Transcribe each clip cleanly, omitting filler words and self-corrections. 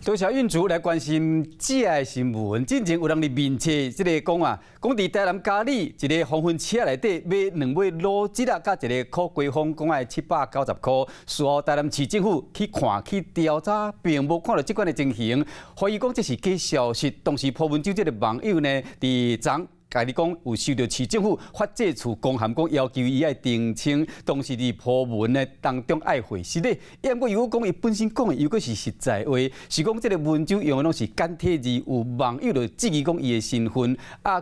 多谢运主来关心假的新闻。之前有人伫面册即个讲讲伫台南嘉里一个黄昏车内底买2尾卤鸡甲一个烤鸡风，讲要790块。事后台南市政府去看去调查，并无看到即款的情形，怀疑讲这是假消息。当时朴文洲这个网友呢，伫昨家己讲有收到市政府法制处公函，讲要求伊爱澄清，当时伫破文的当中爱回失咧。不过如果讲伊本身讲的，如果是实在话，是讲这个文章用的拢是简体字，有网友就质疑讲伊的身份，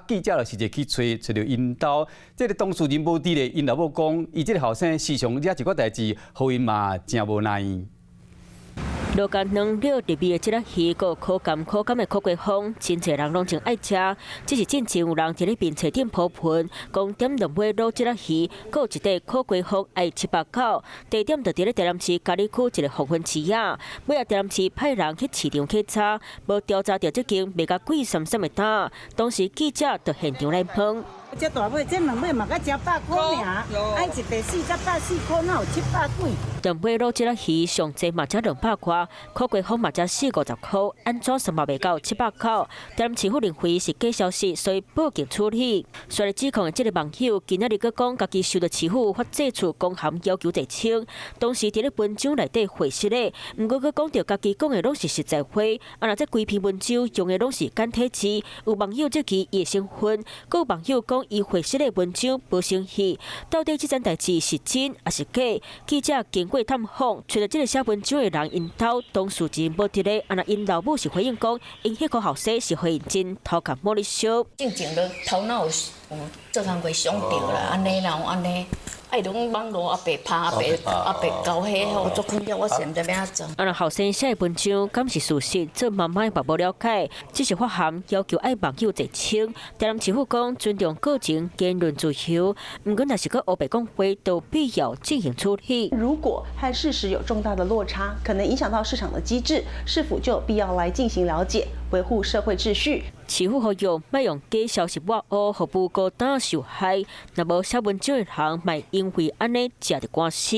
记者就直接去找到因兜。这个当事人无伫咧，因老母讲，伊这个后生时常惹一寡代志，互因嘛真无奈。罗干两料特别的这个鱼，个口感的烤鸡风，真侪人拢真爱吃。只是进前有人伫咧面册顶铺盆，讲点2尾卤这个鱼，佮有一块烤鸡风爱700块。地点就伫咧台南市嘉里区一个黄昏市仔。尾台南市派人去市场去查，无调查到这间卖甲贵闪闪的摊。当时记者到现场来问。这大尾，这2尾嘛，才100块尔，爱一块480块，哪有700几？2尾卤这个鱼上济嘛才200块，烤鸡风嘛才450块，安怎算嘛袂到700块？台南市府认为是假消息，所以报警处理。虽然指控的这个网友今仔日佮讲家己收到市府法制处公函要求澄清，当时伫咧文章内底回失咧，毋过佮讲到家己讲的拢是实在话，若这规篇文章用的拢是简体字，有网友质疑伊的身份，佮有网友讲伊回失的文章无诚实，到底这件代志是真还是假？记者经过探访，找到这个写文章的人因兜当事人无伫咧，因老母是回应讲，因迄个后生是回应真偷看茉莉小。正正都头脑有做工过想到啦，安尼啦，安尼。哎，拢网络阿伯拍阿伯搞迄吼，做空调我现在要怎？后生写的文章敢是事实，这妈妈嘛无了解，只是发函要求爱网友澄清。台南市府讲尊重个人言论自由，毋过若是个黑白讲话，都必要进行处理。如果和事实有重大的落差，可能影响到市场的机制，是否就有必要来进行了解，维护社会秩序？市府呼吁莫用假消息抹黑，互无辜打受害。若无写文章的人，莫因为安尼惹着官司。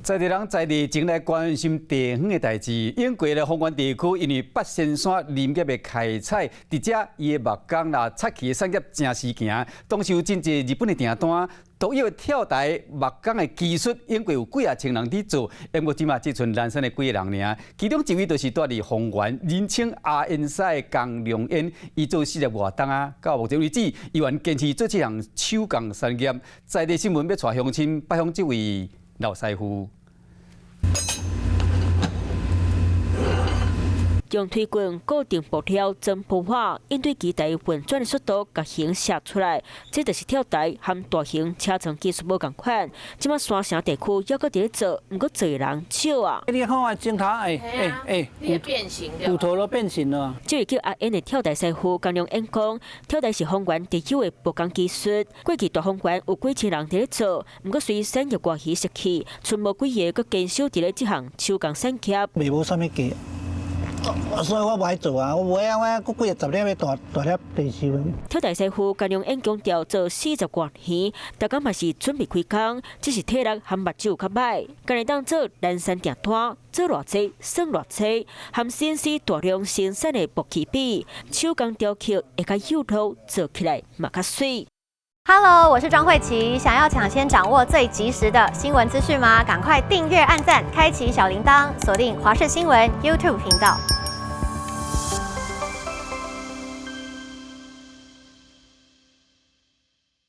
在地人在地前来关心地方的代志，英国的丰原地区因为八仙山林业的开采，伫遮伊的木工啦、漆器的产业真时行。当时有真侪日本的订单，独有的跳台木工的技术，英国有几啊千人伫做，不过即马只剩南山的几个人尔。其中一位就是住伫丰原，人称阿恩西的江良恩，伊做40外冬到目前为止，依然坚持做这项手工产业。在地新闻要带乡亲拜访这位老师傅。用推棍固定布条真铺画，应对机台运转的速度，甲形写出来。这就是跳台和大型车床技术无共款。即马山城地区还搁伫咧做，毋过做的人少啊。你看啊，镜头你变形了，骨头都变形了。这位叫阿恩的跳台师傅江良恩讲，跳台是丰原特有的木工技术。过去大丰原有几千人伫咧做，毋过随产业外移失去，剩无几个，佮坚守伫咧这项手工产业。袂无啥物技。所以我无爱做啊，我袂啊，我几个10粒要大粒地收。跳台师傅江良恩强调，做40多年，大家嘛是准备开工，只是体力和目睭较歹。今日当做南山订单，做偌济算偌济，和 CNC 大量生产的木器比，手工雕刻会较有路，做起来嘛较水。Hello， 我是庄慧琪。想要抢先掌握最及时的新闻资讯吗？赶快订阅、按赞、开启小铃铛，锁定华视新闻 YouTube 频道。